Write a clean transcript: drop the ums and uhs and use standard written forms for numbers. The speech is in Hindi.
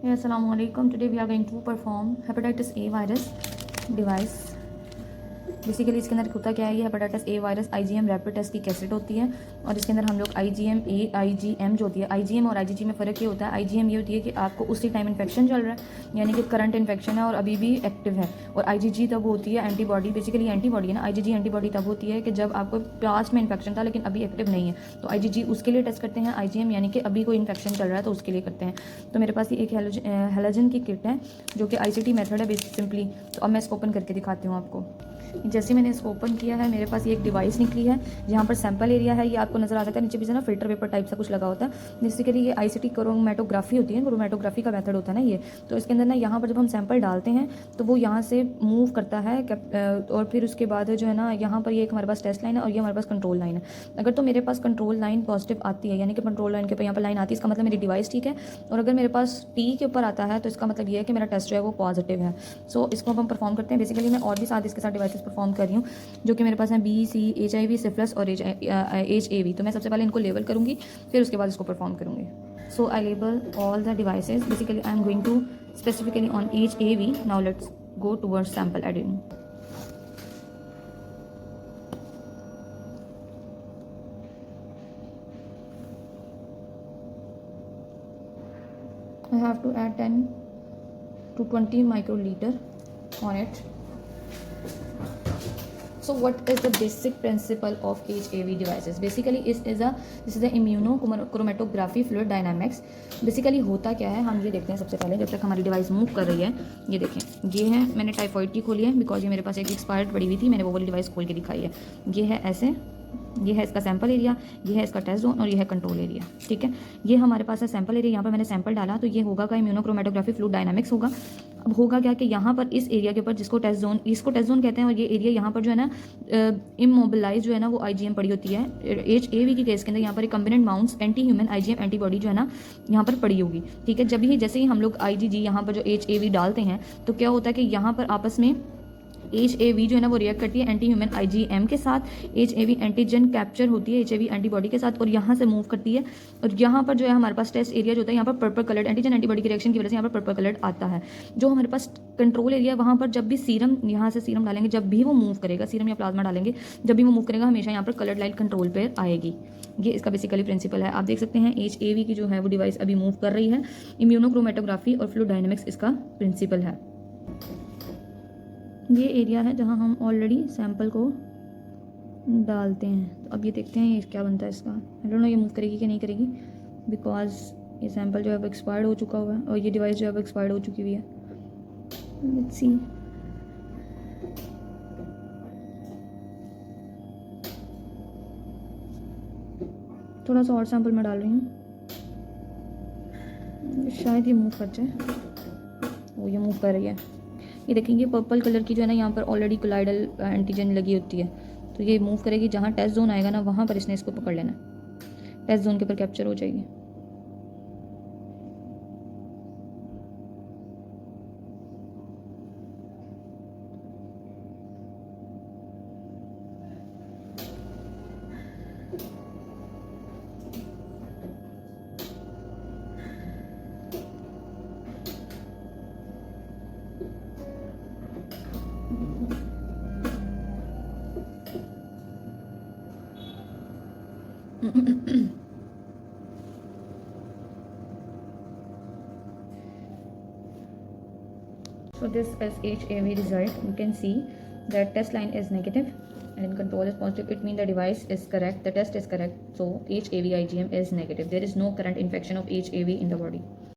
Yeah, assalamu alaikum. Today we are going to perform hepatitis A virus device. Basically इसके अंदर होता क्या है, ये hepatitis A virus IgM rapid test की कैसेट होती है और इसके अंदर हम लोग आईजीएम जो होती है, आईजीएम और आईजीजी में फ़र्क ये होता है। आईजीएम ये होती है कि आपको उसी टाइम इन्फेक्शन चल रहा है, यानी कि करंट इन्फेक्शन है और अभी भी एक्टिव है, और आईजीजी तब होती है एंटीबॉडी, बेसिकली एंटीबॉडी है ना। आईजीजी एंटीबॉडी तब होती है कि जब आपको पास्ट में इन्फेक्शन था लेकिन अभी एक्टिव नहीं है, तो आईजीजी उसके लिए टेस्ट करते हैं। आईजीएम यानी कि अभी कोई इन्फेक्शन चल रहा है तो उसके लिए करते हैं। तो मेरे पास ये एक हेलोजन की किट है जो कि आईसीटी मेथड है बेसिक सिंपली। तो अब मैं इसको ओपन करके दिखाती हूँ आपको। जैसे मैंने इसको ओपन किया है, मेरे पास ये एक डिवाइस निकली है जहाँ पर सैंपल एरिया है, ये आपको नजर आ जाता है। नीचे भी से ना फिल्टर पेपर टाइप सा कुछ लगा होता है। बेसिकली ये आईसीटी क्रोमेटोग्राफी होती है, क्रोमेटोग्राफी का मेथड होता है ना ये। तो इसके अंदर ना यहाँ पर जब हम सैंपल डालते हैं तो वो यहाँ से मूव करता है और फिर उसके बाद जो है ना, यहाँ पर ये एक हमारे पास टेस्ट लाइन है और ये हमारे पास कंट्रोल लाइन है। अगर तो मेरे पास कंट्रोल लाइन पॉजिटिव आती है, यानी कि कंट्रोल लाइन के ऊपर यहाँ पर लाइन आती है, इसका मतलब मेरी डिवाइस ठीक है। और अगर मेरे पास टी के ऊपर आता है तो इसका मतलब ये है कि मेरा टेस्ट जो है वो पॉजिटिव है। सो इसको हम परफॉर्म करते हैं। बेसिकली मैं और भी साथ इसके साथ डिवाइसेस परफॉर्म कर रही हूँ जो कि मेरे पास हैं BC, HIV, सिफिलिस और HAV। तो मैं सबसे पहले इनको लेबल करूँगी, फिर उसके बाद इसको परफॉर्म करूँगी। So I label all the devices. Basically I am going to specifically on HAV। Now let's go towards sample editing. I have to add 10 to 20 microliter on it. So what is the basic principle of HAV devices? Basically this is the immunochromatography fluid dynamics. Basically होता क्या है हम ये देखते हैं सबसे पहले, जब तक हमारी डिवाइस मूव कर रही है। ये देखें, ये है, मैंने टाइफॉइड की खोली है बिकॉज ये मेरे पास एक एक्सपायर्ड पड़ी हुई थी, मैंने वो वाली डिवाइस खोल के दिखाई है। ये है ऐसे, ये है इसका सैंपल एरिया, ये है इसका टेस्ट जोन और ये है कंट्रोल एरिया। ठीक है, ये हमारे पास है सैंपल एरिया। यहाँ पर मैंने सैंपल डाला तो ये होगा का इम्यूनोक्रोमेटोग्राफी फ्लूइड डायनामिक्स होगा। अब होगा क्या कि यहाँ पर इस एरिया के ऊपर जिसको टेस्ट जोन कहते हैं, और ये एरिया यहाँ पर जो है ना इमोबिलाइज जो है ना वो आईजीएम पड़ी होती है। HAV की केस के अंदर यहाँ पर कंबिनेंट mounts anti human IgM antibody जो है ना यहाँ पर पड़ी होगी। ठीक है, जब ही जैसे ही हम लोग IgG यहाँ पर जो HAV डालते हैं तो क्या होता है कि यहाँ पर आपस में HAV जो है ना वो रिएक्ट करती है एंटी ह्यूमन IgM के साथ। HAV एंटीजन कैप्चर होती है HAV एंटीबॉडी के साथ और यहाँ से मूव करती है। और यहाँ पर जो है हमारे पास टेस्ट एरिया जो होता है, यहाँ पर पर्पल कलर्ड एंटीजन एंटीबॉडी की रिएक्शन की वजह से यहाँ पर पर्पल कलर्ड आता है। जो हमारे पास कंट्रोल एरिया, वहाँ पर जब भी सीरम, यहाँ से सीरम डालेंगे, जब भी वो मूव करेगा, सीरम या प्लाज्मा डालेंगे, जब भी वो मूव करेगा हमेशा यहाँ पर कलर्ड लाइट कंट्रोल पर आएगी। ये इसका बेसिकली प्रिंसिपल है। आप देख सकते हैं HAV की जो है वो डिवाइस अभी मूव कर रही है। इम्यूनोक्रोमेटोग्राफी और फ्लूइड डायनामिक्स इसका प्रिंसिपल है। ये एरिया है जहाँ हम ऑलरेडी सैंपल को डालते हैं। तो अब ये देखते हैं ये क्या बनता है इसका। आई डोंट नो ये मूव करेगी कि नहीं करेगी, बिकॉज ये सैंपल जो है वो एक्सपायर्ड हो चुका हुआ है और ये डिवाइस जो है वो एक्सपायर्ड हो चुकी हुई है। Let's see. थोड़ा सा और सैंपल मैं डाल रही हूँ, शायद ये मूव कर जाए। वो ये मूव कर रही है। ये देखेंगे पर्पल कलर की जो है ना यहाँ पर ऑलरेडी कोलाइडल एंटीजन लगी होती है, तो ये मूव करेगी। जहाँ टेस्ट जोन आएगा ना वहाँ पर इसने इसको पकड़ लेना, टेस्ट जोन के ऊपर कैप्चर हो जाएगी। So this is HAV result. You can see that test line is negative and control is positive. It means the device is correct, the test is correct. So HAV IgM is negative. There is no current infection of HAV in the body.